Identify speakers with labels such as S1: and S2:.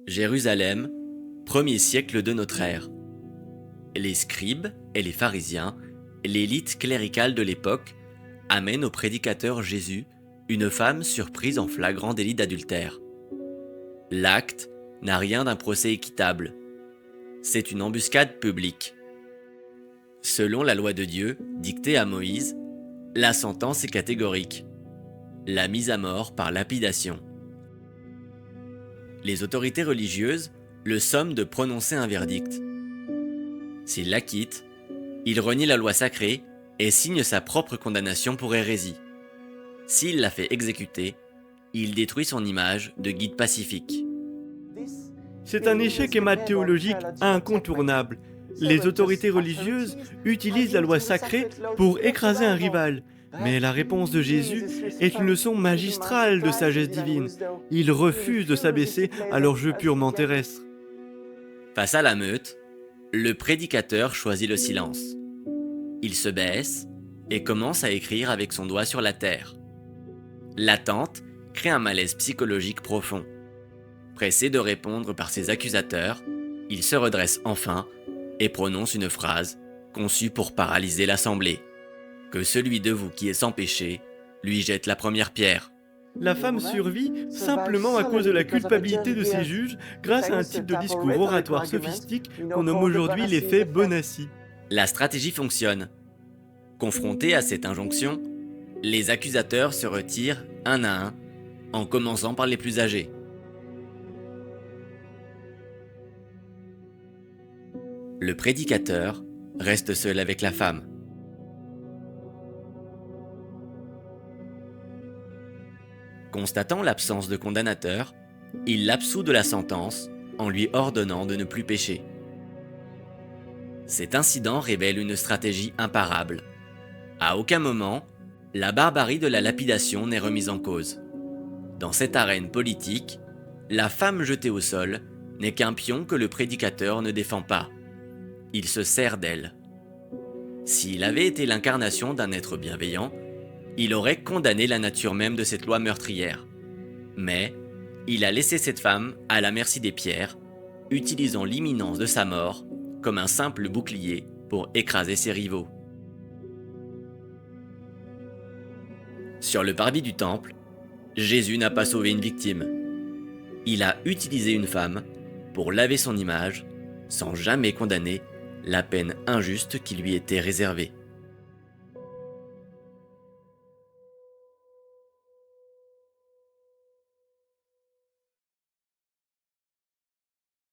S1: Jérusalem, 1er siècle de notre ère. Les scribes et les pharisiens, l'élite cléricale de l'époque, amènent au prédicateur Jésus une femme surprise en flagrant délit d'adultère. L'acte n'a rien d'un procès équitable. C'est une embuscade publique. Selon la loi de Dieu, dictée à Moïse, la sentence est catégorique. La mise à mort par lapidation. Les autorités religieuses le somment de prononcer un verdict. S'il l'acquitte, il renie la loi sacrée et signe sa propre condamnation pour hérésie. S'il la fait exécuter, il détruit son image de guide pacifique.
S2: C'est un échec hématologique incontournable. Les autorités religieuses utilisent la loi sacrée pour écraser un rival. Mais la réponse de Jésus est une leçon magistrale de sagesse divine. Il refuse de s'abaisser à leur jeu purement terrestre.
S1: Face à la meute, le prédicateur choisit le silence. Il se baisse et commence à écrire avec son doigt sur la terre. L'attente crée un malaise psychologique profond. Pressé de répondre par ses accusateurs, il se redresse enfin et prononce une phrase conçue pour paralyser l'assemblée. Que celui de vous qui est sans péché lui jette la première pierre.
S2: La femme survit simplement à cause de la culpabilité de ses juges grâce à un type de discours oratoire sophistique qu'on nomme aujourd'hui l'effet Bonassi.
S1: La stratégie fonctionne. Confrontés à cette injonction, les accusateurs se retirent un à un, en commençant par les plus âgés. Le prédicateur reste seul avec la femme. Constatant l'absence de condamnateur, il l'absout de la sentence en lui ordonnant de ne plus pécher. Cet incident révèle une stratégie imparable. À aucun moment, la barbarie de la lapidation n'est remise en cause. Dans cette arène politique, la femme jetée au sol n'est qu'un pion que le prédicateur ne défend pas. Il se sert d'elle. S'il avait été l'incarnation d'un être bienveillant, il aurait condamné la nature même de cette loi meurtrière. Mais il a laissé cette femme à la merci des pierres, utilisant l'imminence de sa mort comme un simple bouclier pour écraser ses rivaux. Sur le parvis du temple, Jésus n'a pas sauvé une victime. Il a utilisé une femme pour laver son image sans jamais condamner la peine injuste qui lui était réservée.